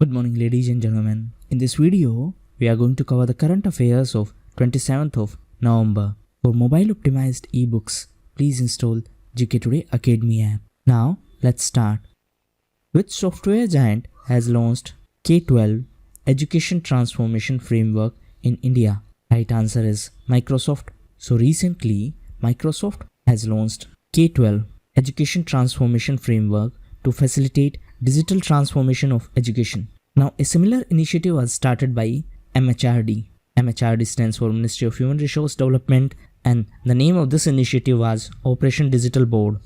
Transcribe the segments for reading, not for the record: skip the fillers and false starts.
Good morning, ladies and gentlemen. In this video, we are going to cover the current affairs of 27th of November. For mobile optimized ebooks, please install GKToday Academy app. Now, let's start. Which software giant has launched K-12 Education Transformation Framework in India? Right answer is Microsoft. So recently, Microsoft has launched K-12 Education Transformation Framework to facilitate digital transformation of education. Now, a similar initiative was started by MHRD. MHRD stands for Ministry of Human Resource Development, and the name of this initiative was Operation Digital Board.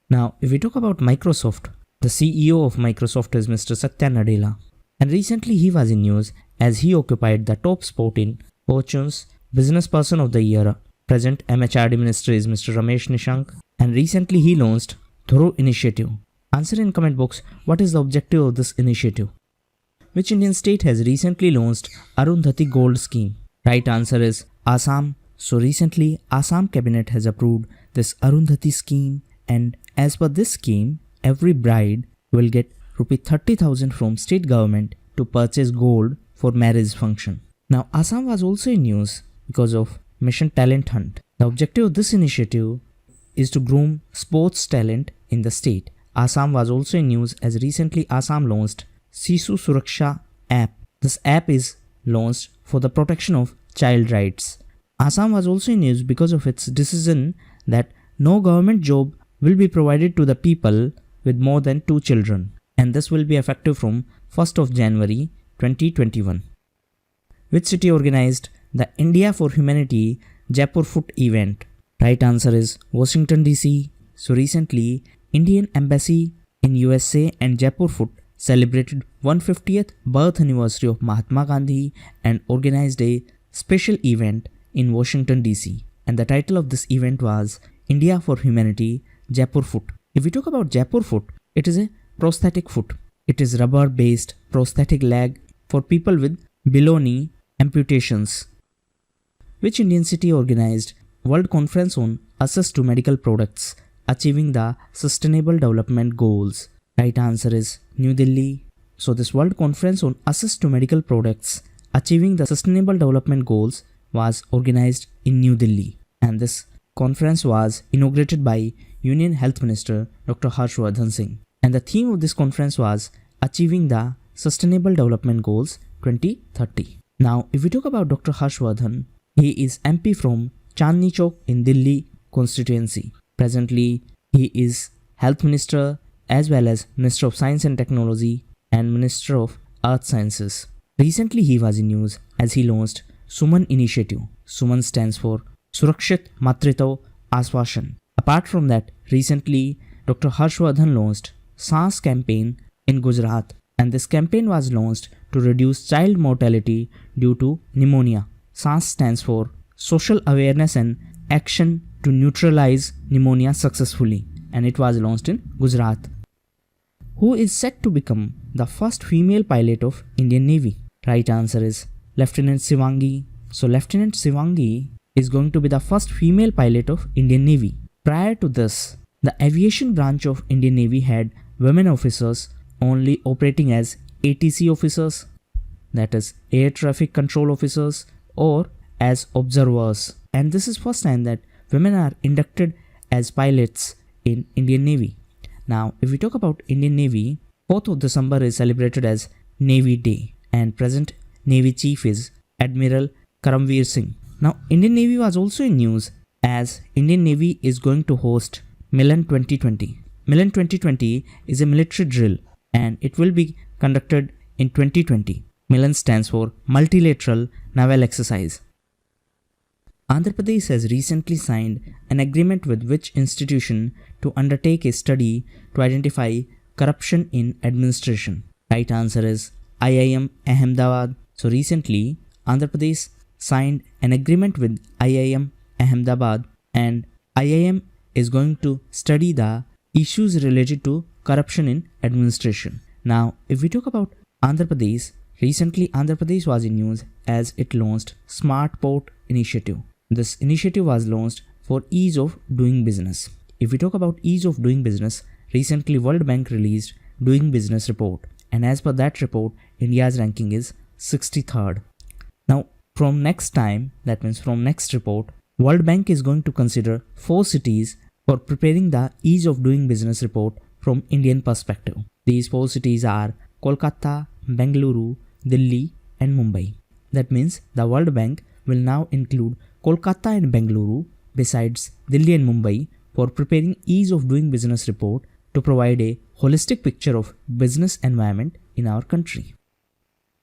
Now, if we talk about Microsoft, the CEO of Microsoft is Mr. Satya Nadella, and recently he was in news as he occupied the top spot in Fortune's Business Person of the Year. Present MHRD Minister is Mr. Ramesh Nishank, and recently he launched Thorough Initiative. Answer in comment box what is the objective of this initiative. Which Indian state has recently launched Arundhati Gold Scheme? Right answer is Assam. So recently Assam cabinet has approved this Arundhati scheme, and as per this scheme, every bride will get Rs 30,000 from state government to purchase gold for marriage function. Now Assam was also in news because of Mission Talent Hunt. The objective of this initiative is to groom sports talent in the state. Assam was also in news as recently Assam launched Sisu Suraksha app. This app is launched for the protection of child rights. Assam was also in news because of its decision that no government job will be provided to the people with more than 2 children, and this will be effective from 1st of January 2021. Which city organized the India for Humanity-Jaipur Foot event? Right answer is Washington DC. So recently, Indian Embassy in USA and Jaipur Foot celebrated 150th birth anniversary of Mahatma Gandhi and organized a special event in Washington DC. And the title of this event was India for Humanity Jaipur Foot. If we talk about Jaipur Foot, it is a prosthetic foot. It is rubber-based prosthetic leg for people with below knee amputations. Which Indian city organized World Conference on Access to Medical Products, Achieving the Sustainable Development Goals? Right answer is New Delhi. So this World Conference on Access to Medical Products, Achieving the Sustainable Development Goals was organized in New Delhi, and this conference was inaugurated by Union Health Minister Dr. Harshvardhan Singh. And the theme of this conference was Achieving the Sustainable Development Goals 2030. Now, if we talk about Dr. Harshvardhan, he is MP from Chandni Chowk in Delhi constituency. Presently, he is Health Minister as well as Minister of Science and Technology and Minister of Earth Sciences. Recently, he was in news as he launched Suman initiative. Suman stands for Surakshit Matritva Aswashan. Apart from that, recently, Dr. Harshvardhan launched SANS campaign in Gujarat, and this campaign was launched to reduce child mortality due to pneumonia. SANS stands for Social Awareness and Action to Neutralize Pneumonia Successfully, and it was launched in Gujarat. Who is set to become the first female pilot of Indian Navy? Right answer is Lieutenant Shivangi. So Lieutenant Shivangi is going to be the first female pilot of Indian Navy. Prior to this, the aviation branch of Indian Navy had women officers only operating as ATC officers, that is Air Traffic Control Officers, or as observers. And this is first time that women are inducted as pilots in Indian Navy. Now, if we talk about Indian Navy, 4th of December is celebrated as Navy Day, and present Navy Chief is Admiral Karamveer Singh. Now, Indian Navy was also in news as Indian Navy is going to host Milan 2020. Milan 2020 is a military drill, and it will be conducted in 2020. Milan stands for Multilateral Naval Exercise. Andhra Pradesh has recently signed an agreement with which institution to undertake a study to identify corruption in administration? Right answer is IIM Ahmedabad. So recently, Andhra Pradesh signed an agreement with IIM Ahmedabad, and IIM is going to study the issues related to corruption in administration. Now, if we talk about Andhra Pradesh, recently Andhra Pradesh was in news as it launched Smart Port Initiative. This initiative was launched for ease of doing business. If we talk about ease of doing business, recently World Bank released Doing Business Report, and as per that report, India's ranking is 63rd. Now, from next time, that means from next report, World Bank is going to consider 4 cities for preparing the ease of doing business report from Indian perspective. These 4 cities are Kolkata, Bengaluru, Delhi and Mumbai. That means the World Bank will now include Kolkata and Bengaluru besides Delhi and Mumbai for preparing ease of doing business report to provide a holistic picture of business environment in our country.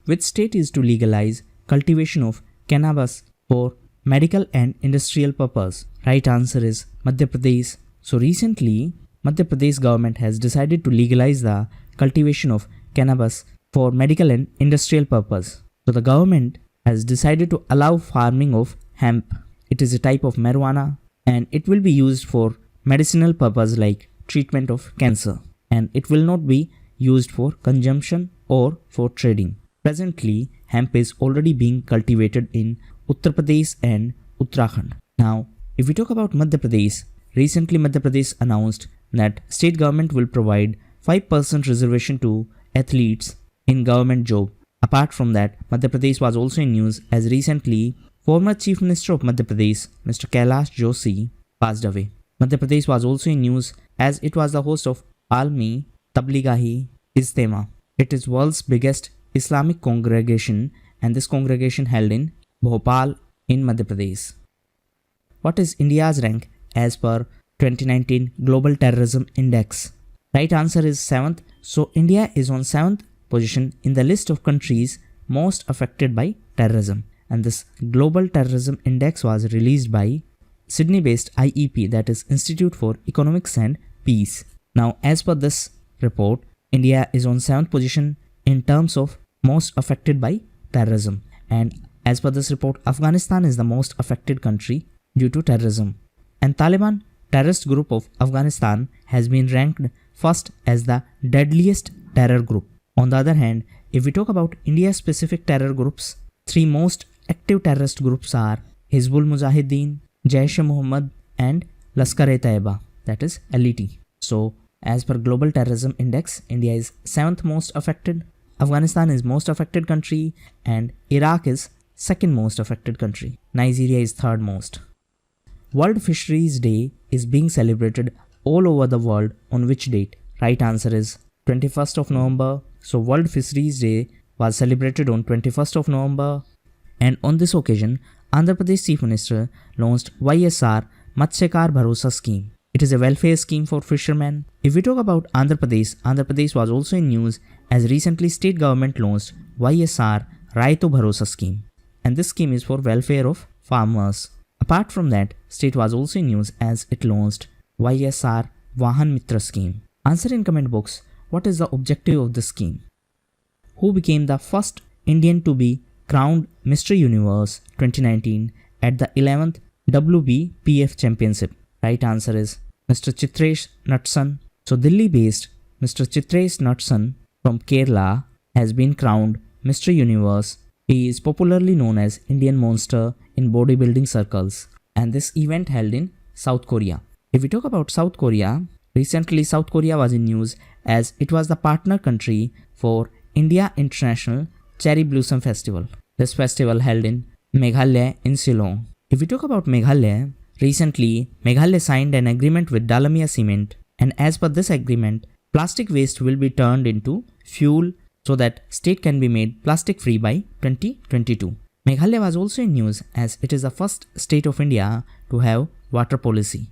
Which state is to legalize cultivation of cannabis for medical and industrial purpose? Right answer is Madhya Pradesh. So recently, Madhya Pradesh government has decided to legalize the cultivation of cannabis for medical and industrial purpose. So the government has decided to allow farming of hemp. It is a type of marijuana and it will be used for medicinal purpose like treatment of cancer, and it will not be used for consumption or for trading. Presently, hemp is already being cultivated in Uttar Pradesh and Uttarakhand. Now, if we talk about Madhya Pradesh, recently Madhya Pradesh announced that state government will provide 5% reservation to athletes in government job. Apart from that, Madhya Pradesh was also in news as recently former Chief Minister of Madhya Pradesh, Mr. Kailash Joshi, passed away. Madhya Pradesh was also in news as it was the host of Almi Tablighi Ijtema. It is world's biggest Islamic congregation, and this congregation held in Bhopal in Madhya Pradesh. What is India's rank as per 2019 Global Terrorism Index? Right answer is 7th. So India is on 7th position in the list of countries most affected by terrorism. And this Global Terrorism Index was released by Sydney-based IEP, that is Institute for Economics and Peace. Now, as per this report, India is on 7th position in terms of most affected by terrorism. And as per this report, Afghanistan is the most affected country due to terrorism. And Taliban terrorist group of Afghanistan has been ranked first as the deadliest terror group. On the other hand, if we talk about India-specific terror groups, 3 most active terrorist groups are Hizbul Mujahideen, Jaish-e-Mohammed and Lashkar-e-Taiba, that is LET. So, as per Global Terrorism Index, India is 7th most affected, Afghanistan is most affected country, and Iraq is 2nd most affected country. Nigeria is 3rd most. World Fisheries Day is being celebrated all over the world on which date? Right answer is 21st of November. So World Fisheries Day was celebrated on 21st of November, and on this occasion, Andhra Pradesh Chief Minister launched YSR Matsyakar Bharosa scheme. It is a welfare scheme for fishermen. If we talk about Andhra Pradesh was also in news as recently state government launched YSR Raitu Bharosa scheme, and this scheme is for welfare of farmers. Apart from that, state was also in news as it launched YSR Vahan Mitra scheme. Answer in comment box, what is the objective of this scheme? Who became the first Indian to be crowned Mr. Universe 2019 at the 11th WBPF Championship? Right answer is Mr. Chitresh Natsan. So Delhi-based Mr. Chitresh Natsan from Kerala has been crowned Mr. Universe. He is popularly known as Indian Monster in bodybuilding circles, and this event held in South Korea. If we talk about South Korea, recently South Korea was in news as it was the partner country for India International Cherry Blossom Festival. This festival held in Meghalaya in Shillong. If we talk about Meghalaya, recently Meghalaya signed an agreement with Dalmia Cement, and as per this agreement, plastic waste will be turned into fuel so that state can be made plastic free by 2022. Meghalaya was also in news as it is the first state of India to have water policy.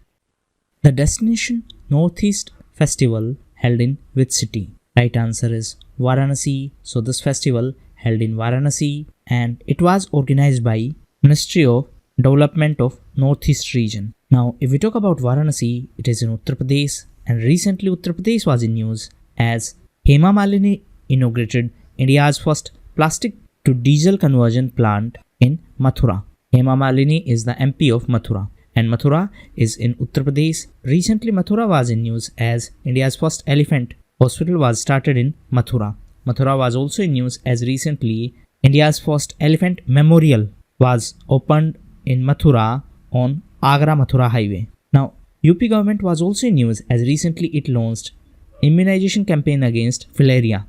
The Destination Northeast Festival held in which city? Right answer is Varanasi. So this festival held in Varanasi, and it was organized by Ministry of Development of Northeast Region. Now, if we talk about Varanasi, it is in Uttar Pradesh, and recently Uttar Pradesh was in news as Hema Malini inaugurated India's first plastic to diesel conversion plant in Mathura. Hema Malini is the MP of Mathura, and Mathura is in Uttar Pradesh. Recently Mathura was in news as India's first elephant hospital was started in Mathura. Mathura was also in news as recently India's first elephant memorial was opened in Mathura on Agra-Mathura highway. Now, UP government was also in news as recently it launched immunization campaign against filaria.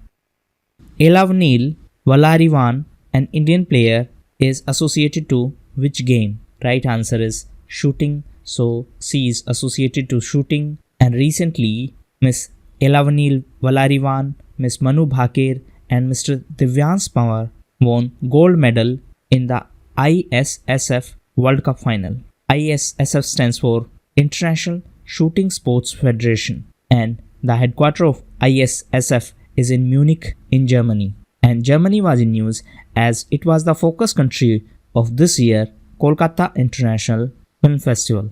Elavenil Valarivan, an Indian player, is associated to which game? Right answer is shooting. So C is associated to shooting. And recently, Miss Elavenil Valarivan, Miss Manu Bhaker, and Mr. Divyans Pawar won gold medal in the ISSF World Cup final. ISSF stands for International Shooting Sports Federation, and the headquarters of ISSF is in Munich in Germany. And Germany was in news as it was the focus country of this year Kolkata International Film Festival.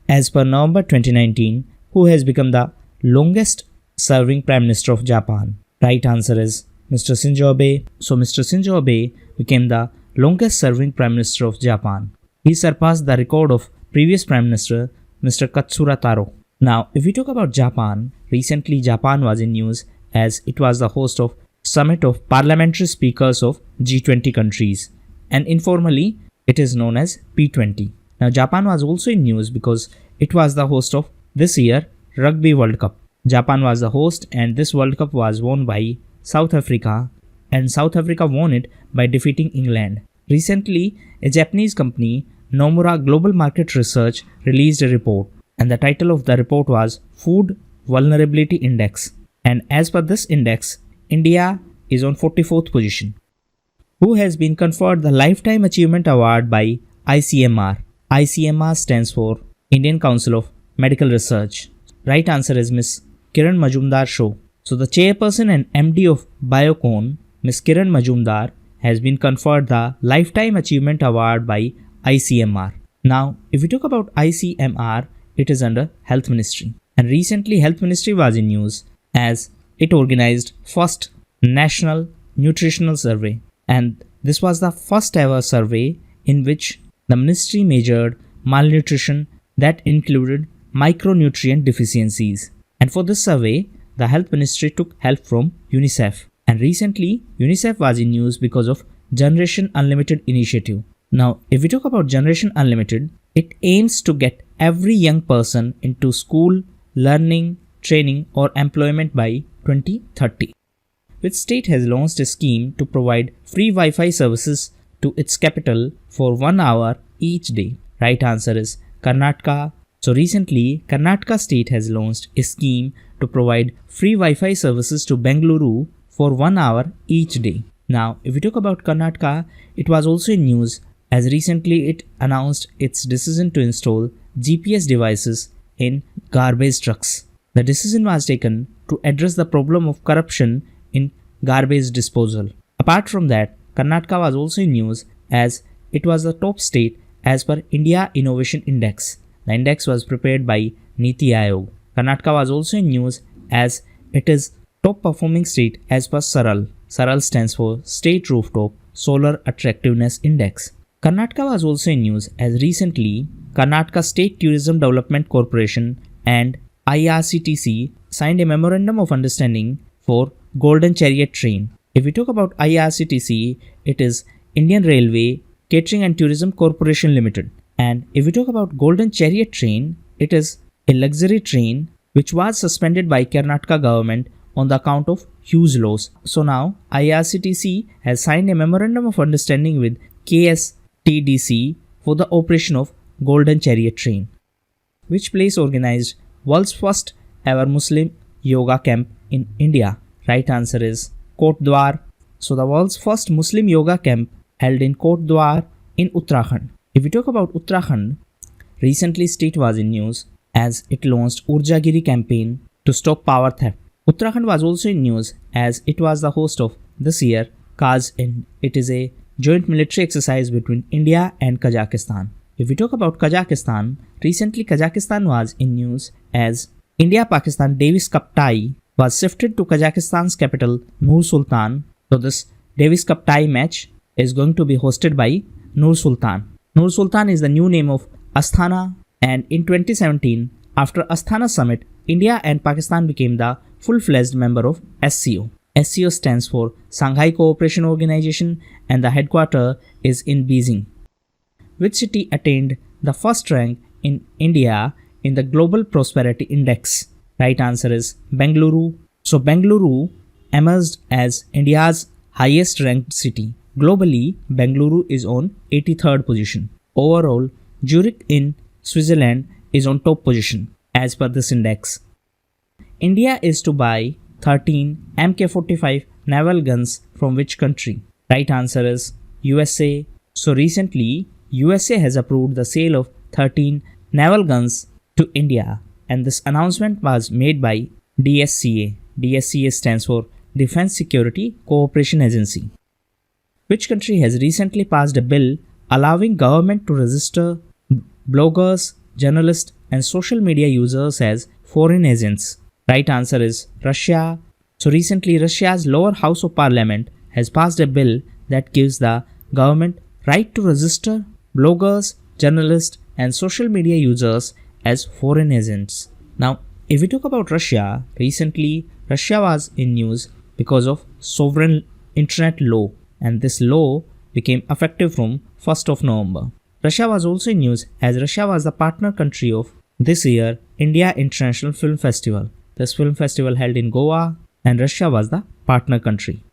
As per November 2019, who has become the longest serving Prime Minister of Japan? Right answer is Mr. Shinzo Abe. So Mr. Shinzo Abe became the longest serving Prime Minister of Japan. He surpassed the record of previous Prime Minister Mr. Katsura Taro. Now, if we talk about Japan, recently Japan was in news as it was the host of Summit of Parliamentary Speakers of G20 countries, and informally it is known as P20. Now, Japan was also in news because it was the host of this year Rugby World Cup. Japan was the host, and this World Cup was won by South Africa, and South Africa won it by defeating England. Recently, a Japanese company, Nomura Global Market Research, released a report, and the title of the report was Food Vulnerability Index. And as per this index, India is on 44th position. Who has been conferred the Lifetime Achievement Award by ICMR? ICMR stands for Indian Council of Medical Research. Right answer is Miss Kiran Mazumdar-Shaw. So the chairperson and MD of Biocon, Miss Kiran Mazumdar, has been conferred the Lifetime Achievement Award by ICMR. Now, if we talk about ICMR, it is under Health Ministry. And recently Health Ministry was in news as it organized first National Nutritional Survey. And this was the first ever survey in which the ministry measured malnutrition that included micronutrient deficiencies. And for this survey, the Health Ministry took help from UNICEF. And recently, UNICEF was in news because of Generation Unlimited initiative. Now, if we talk about Generation Unlimited, it aims to get every young person into school, learning, training or employment by 2030. Which state has launched a scheme to provide free Wi-Fi services to its capital for 1 hour each day? Right answer is Karnataka. So recently, Karnataka state has launched a scheme to provide free Wi-Fi services to Bengaluru for 1 hour each day. Now, if we talk about Karnataka, it was also in news as recently it announced its decision to install GPS devices in garbage trucks. The decision was taken to address the problem of corruption in garbage disposal. Apart from that, Karnataka was also in news as it was the top state as per India Innovation Index. The index was prepared by Niti Aayog. Karnataka was also in news as it is top performing state as per SARAL. SARAL stands for State Rooftop Solar Attractiveness Index. Karnataka was also in news as recently Karnataka State Tourism Development Corporation and IRCTC signed a memorandum of understanding for Golden Chariot train. If we talk about IRCTC, it is Indian Railway Catering and Tourism Corporation Limited. And if we talk about Golden Chariot train, it is a luxury train which was suspended by Karnataka government on the account of huge loss. So now IRCTC has signed a memorandum of understanding with KSTDC for the operation of Golden Chariot train. Which place organized world's first ever Muslim yoga camp in India? Right answer is Kotdwar. So the world's first Muslim yoga camp held in Kotdwar in Uttarakhand. If we talk about Uttarakhand, recently state was in news as it launched Urjagiri campaign to stop power theft. Uttarakhand was also in news as it was the host of this year Kaz-in. It is a joint military exercise between India and Kazakhstan. If we talk about Kazakhstan, recently Kazakhstan was in news as India-Pakistan Davis Cup tie was shifted to Kazakhstan's capital Nur Sultan. So this Davis Cup tie match is going to be hosted by Nur Sultan. Nur Sultan is the new name of Astana, and in 2017, after Astana summit, India and Pakistan became the full-fledged member of SCO. SCO stands for Shanghai Cooperation Organization and the headquarters is in Beijing. Which city attained the first rank in India in the Global Prosperity Index? Right answer is Bengaluru. So Bengaluru emerged as India's highest ranked city. Globally, Bengaluru is on 83rd position. Overall, Zurich in Switzerland is on top position as per this index. India is to buy 13 MK45 naval guns from which country? Right answer is USA. So recently, USA has approved the sale of 13 naval guns to India, and this announcement was made by DSCA. DSCA stands for Defense Security Cooperation Agency. Which country has recently passed a bill allowing government to register bloggers, journalists, and social media users as foreign agents? Right answer is Russia. So recently, Russia's lower house of parliament has passed a bill that gives the government right to register bloggers, journalists, and social media users as foreign agents. Now, if we talk about Russia, recently Russia was in news because of sovereign internet law, and this law became effective from 1st of November. Russia was also in news as Russia was the partner country of this year India International Film Festival. This film festival held in Goa, and Russia was the partner country.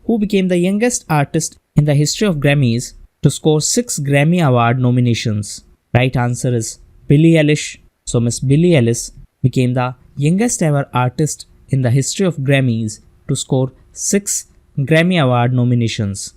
Who became the youngest artist in the history of Grammys to score 6 Grammy Award nominations? Right answer is Billie Eilish. So Miss Billie Eilish became the youngest ever artist in the history of Grammys to score 6 Grammy Award nominations.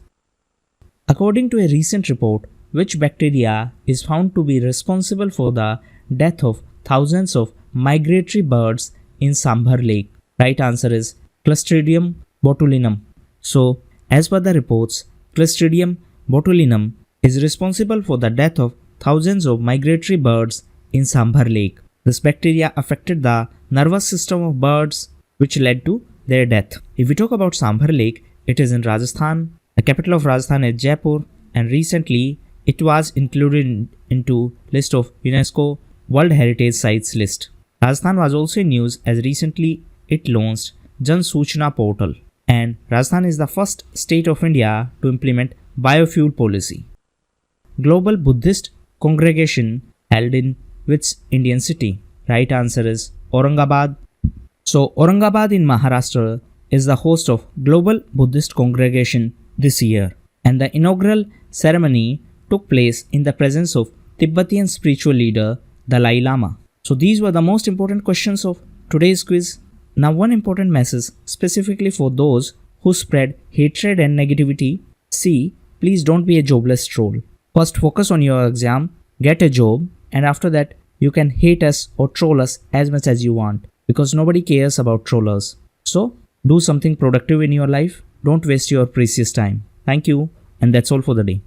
According to a recent report, which bacteria is found to be responsible for the death of thousands of migratory birds in Sambhar Lake? Right answer is Clostridium botulinum. So, as per the reports, Clostridium botulinum is responsible for the death of thousands of migratory birds in Sambhar Lake. This bacteria affected the nervous system of birds, which led to their death. If we talk about Sambhar Lake, it is in Rajasthan. The capital of Rajasthan is Jaipur, and recently it was included into list of UNESCO World Heritage Sites list. Rajasthan was also in news as recently it launched Jan Suchna portal, and Rajasthan is the first state of India to implement biofuel policy. Global Buddhist congregation held in which Indian city? Right answer is Aurangabad. So Aurangabad in Maharashtra is the host of Global Buddhist congregation this year, and the inaugural ceremony took place in the presence of Tibetan spiritual leader Dalai Lama. So these were the most important questions of today's quiz. Now one important message specifically for those who spread hatred and negativity. See, please don't be a jobless troll. First focus on your exam, get a job, and after that you can hate us or troll us as much as you want, because nobody cares about trollers. So do something productive in your life. Don't waste your precious time. Thank you, and that's all for the day.